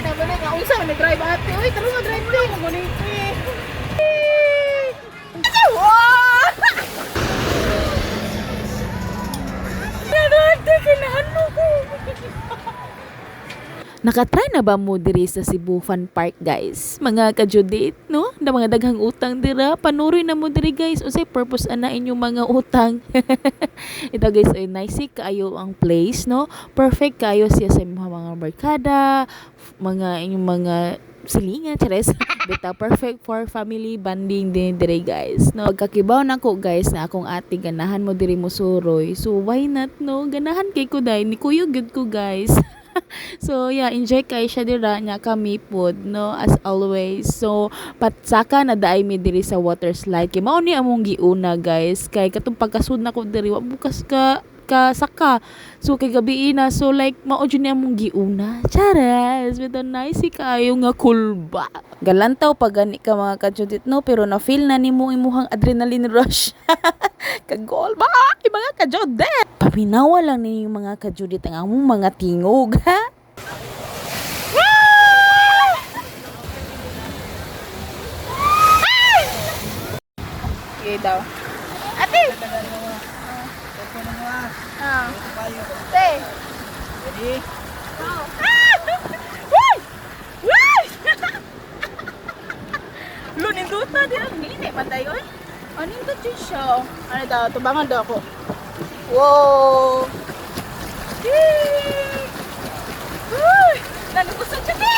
nabalik nga unsa man drive ate. Uy, tara nga drive din. Ngunit eh. Nanate kinahalo ko. Nakatry na ba mo diri sa Cebu Fun Park guys? Mga ka-Judith, no? Na mga daghang utang dira, panuroy na mo diri guys. Unsay purpose ana inyong mga utang? Ito guys, ay nice kaayo ang place, no? Perfect kaayo siya sa mga barkada, mga inyong mga silingan, chares. Bita perfect for family bonding din diri guys, no? Pagkakibaw nako guys na akong ate ganahan mo diri mo suroy. So why not, no? Ganahan kay ko dai ni kuyo good ko guys. So yeah, enjoy kay siya dira nya kami pod, no, as always. So patsaka na daay mi diri sa water slide kay mao ni among giuna guys, kay katong pagkasud na ko diri wa bukas ka saka. So kay gabi na, so like mao jud ni among giuna. Charas, with a nice kaayo nga kulba. Galantaw pag gani ka mga ka-Judith, no, pero na feel na nimo imuhang adrenaline rush. Kagol ba mga ka-Judith? Paminawa lang ninyo mga ka-Judith ang among mga tingog, ha? Okay daw. Ate! Ate! Ready? Lo, ninduta din ang hindi patay, oy. Ano yung dito siya? Ano daw? Tubangan daw ako. Wow! Yay! Uy! Nanugusog siya, te!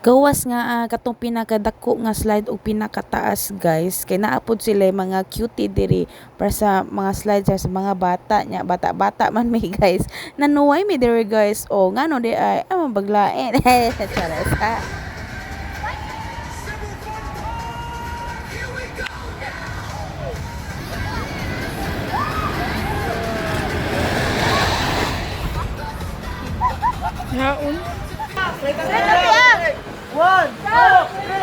Gawas nga katong pinakadako nga slide o pinakataas guys, kay naapod sila mga cutie diri para sa mga slides sa mga bata nya, bata-bata man may guys. Nanuway mi diri guys. O ngano di ay baglain. Charas ha. Naun. One, two, three.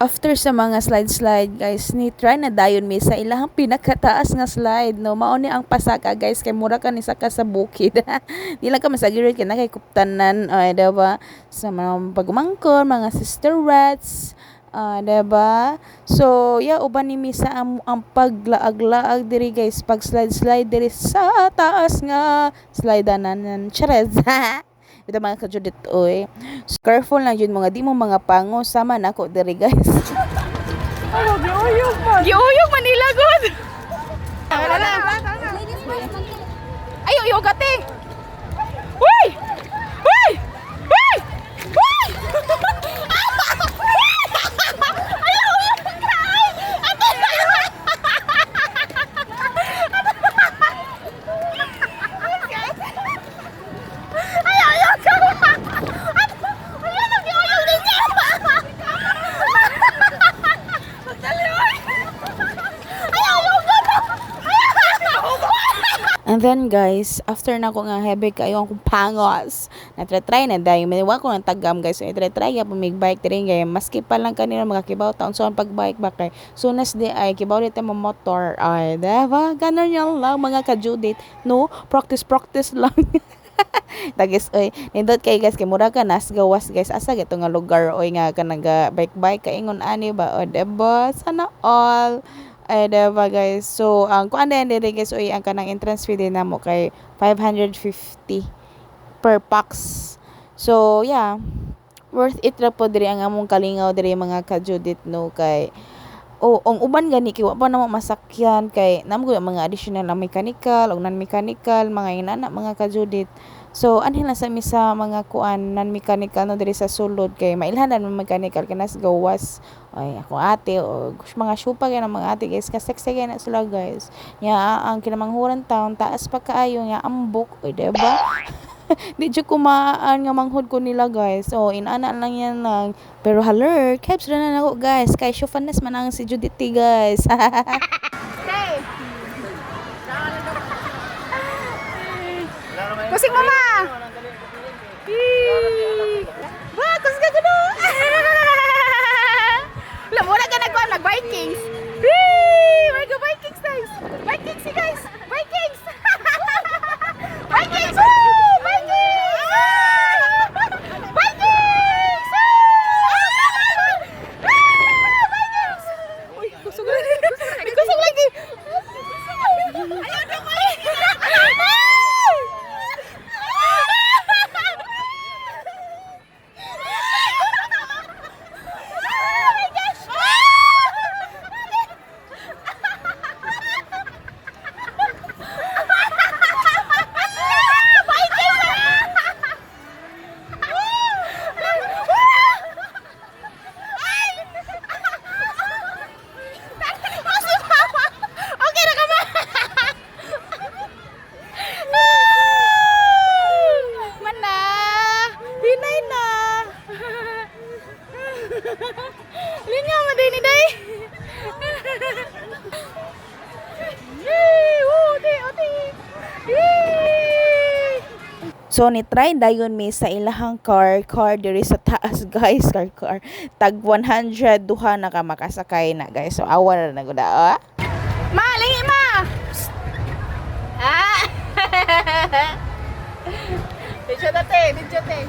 After sa mga slide guys, ni try na dayon mi sa ilahang pinakataas nga slide, no, mao ni ang pasaka guys, kay mura ka ni saka sa bukid. Di lang ka masagirid kay nakay kuptanan, diba, sa mga pagumangkon mga sister rats, diba. So yeah, uban ni mi sa ang paglaag-laag diri guys, pag slide diri sa taas nga slide anan chares. Ito mga ka-Judith, oy. So, careful lang yun mga di mo mga pango sama na ako diri guys. Ano, giuyog man. Giuyog man nila, God. Ay, uyog ate. Uy! Uy! Uy! Uy! And then guys, after na ko nga heavy kayo akong pangos, natry na dahil maniwa ko ng tagam guys, so try ya pumig-bike diri gaya, maski pa lang kanila mga kibaw taon so pag-bike bakay soon as di ay kibaw dito mo motor ay diba, ganun yan lang mga ka-Judith, no, practice lang. Tagis oy nindot kay guys, kay mura ka nas gawas guys, asa gito nga lugar oy nga kanaga bike kaingon ani ba, o diba, sana all ay diba guys. So ang kuan din diri guys, oy ang kanang entrance fee din namo kay 550 per pax. So yeah, worth it ra po diri ang among kalingaw diri mga ka-Judith, no, kay O ang uban gani kay wa pa namo masakyan kay namo gyud mga additional na mechanical o non-mechanical mga inana mga kajudit. So anhin lang sa mi sa mga kuan non-mechanical no diri sa sulod kay mailhanan mga mechanical kanas gawas ay ako ate o mga syupa kay mga ate guys kasi sexy na sila guys. Ya ang kinamanghuran taon taas pa kaayo nga ambok oy diba? Di jud kumaan nga manghod ko nila guys. So inana lang yan lang. Pero haler, caps na nako guys. Kay Shofanes man ang si Judith guys. Hey! Kusing mama! Ba, kusing ka gulo! Lamura ka nagkuhan, nag-Vikings! May go-Vikings guys! Vikings guys! Vikings! Vikings! Woo! Vikings! Vikings! Vikings! Uy, kusog lagi! Kusog lagi! Ayaw na ko eh! Okay na ka ba? Mana? Hinay na. Linga mo din ni day. So ni try dayon mi sa ilahang car diri sa taas guys car tag 100 duha na ka makasakay na guys. So awa na gud ah. Ma, lingi ma. Ah. Video te.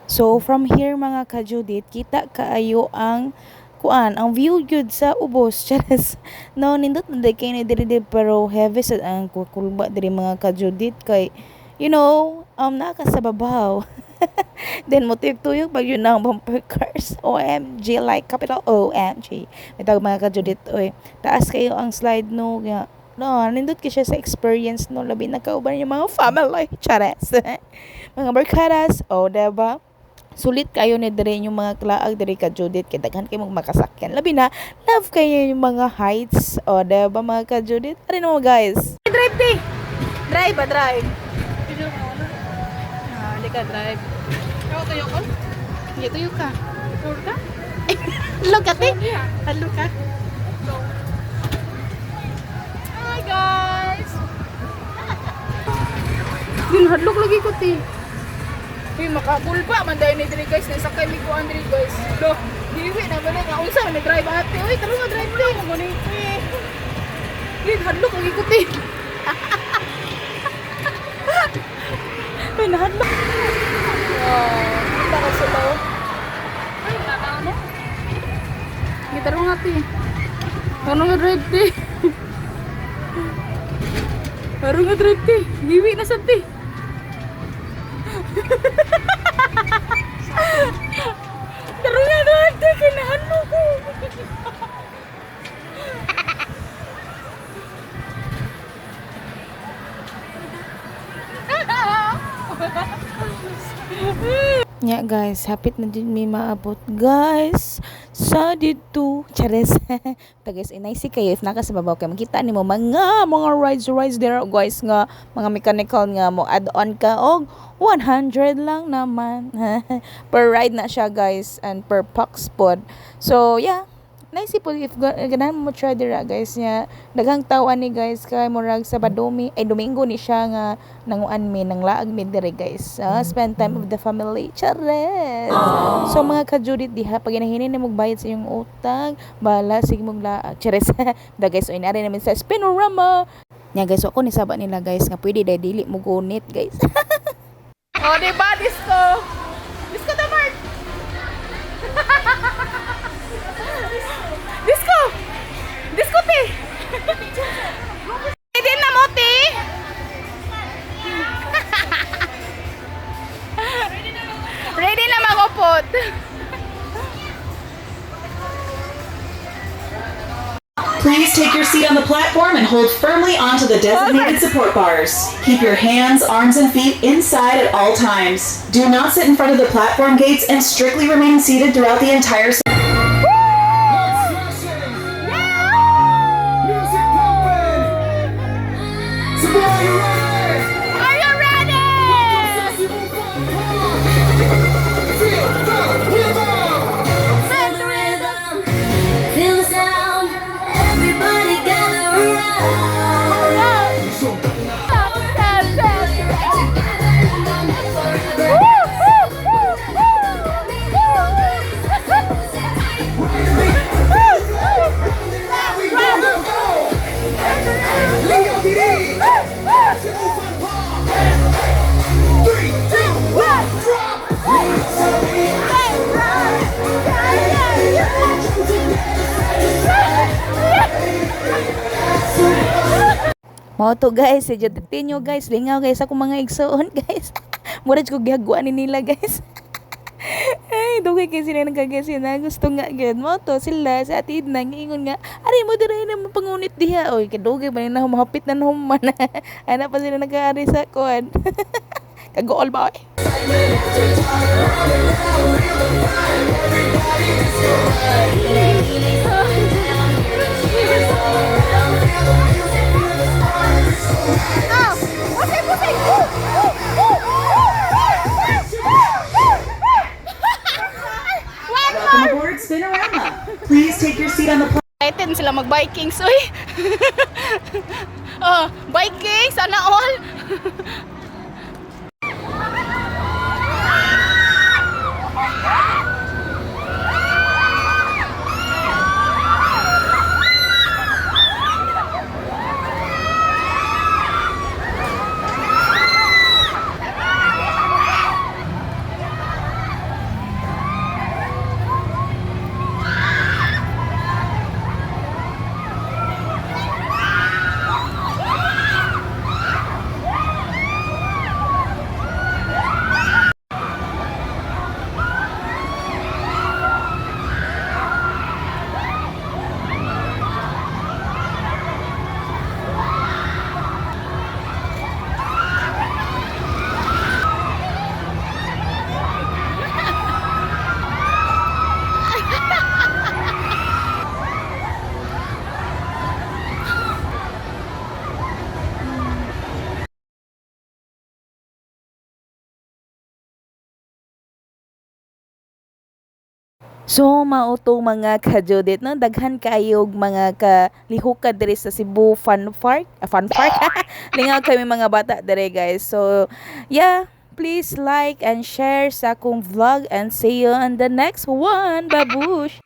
So from here mga kajudit kita kaayo ang kuan ang view gyud sa ubos charas no nindot na kay ni diri pero heavy sa ang kulba diri mga kajudit kay you know naka sa babaw. Then mo tuyok pag yun ang bumper cars OMG like capital OMG ito mga kajudit oy taas kayo ang slide no nga no nindot kay siya sa experience no labi na kauban yung mga family charas mga barkadas o diba sulit kayo ni dire yung mga klaag dire ka Judith kay daghan kay makasakyan labi na love kayo yung mga heights o diba mga ka Judith ari mo guys Drive di. Drive. Hindi ka drive. Ikaw tuyo ko? Hindi tuyo ka. Tuyo ka? Look at it. Hello ka. Hi guys. Yun, hadlok lagi ko ti. Uy, makabulba man dahil ni diri guys. Nasakay mi ko andri guys. Do, diwi na balik. Nga unsa na drive ate. Uy, taro nga drive din. Magunit. Yun, hadlok lagi ko ti. Uy, nahadlok. Para sa law. Ay, tatawa mo. Gitaro nga ti. Ano nga drive ti? Ano nga drive ti? Diwi na sa ti. Taro nga drive ti. Kinahanlo ko. nya guys hapit na din may maabot guys sa dito chares ta guys inay si kayo if naka sa babaw kay makita nimo mga rides there guys nga mga mechanical nga mo add on ka og 100 lang naman per ride na siya guys and per pax pod so yeah nice po if ganahan mo try dira guys nya daghang tawan ni guys kay murag sa Domingo ni siya nga nanguan mi nang laag mi diri guys spend time with the family chares so mga kajudit diha pag hinahinin na magbayad sa iyong utang bala sige mong laag chares da guys so inari namin sa Spinorama nya guys so ako ni saba nila guys nga pwede dai dili mo gunit guys Oh, diba? Disco the mark. Disco ti. Ready na mo ti. Ready na magupot. seat on the platform and hold firmly onto the designated support bars. Keep your hands, arms, and feet inside at all times. Do not sit in front of the platform gates and strictly remain seated throughout the entire Are you ready? Feel the sound, everybody gather Mao to guys, si nyo guys, lingaw guys ako mga igsoon guys. Murag ko gihagwa ni nila guys. Ay, dugay kay sila nagkagasi na gusto nga gyud mo to sila sa atid na ingon nga ari mo dire na mapangunit diha oy kadugay ba na humahapit na human. Ana pa sila nag-aari sa kuan. Kagool ba oy. Welcome aboard Spinorama. Please take your seat on the platform. Excited sila mag-Vikings, uy. Oh, Vikings, sana all. So mao to mga ka-Judith no daghan kayog mga kalihok diri sa Cebu Fun Park, Fun Park. Lingaw kami mga bata diri guys. So yeah, please like and share sa akong vlog and see you on the next one. Babush.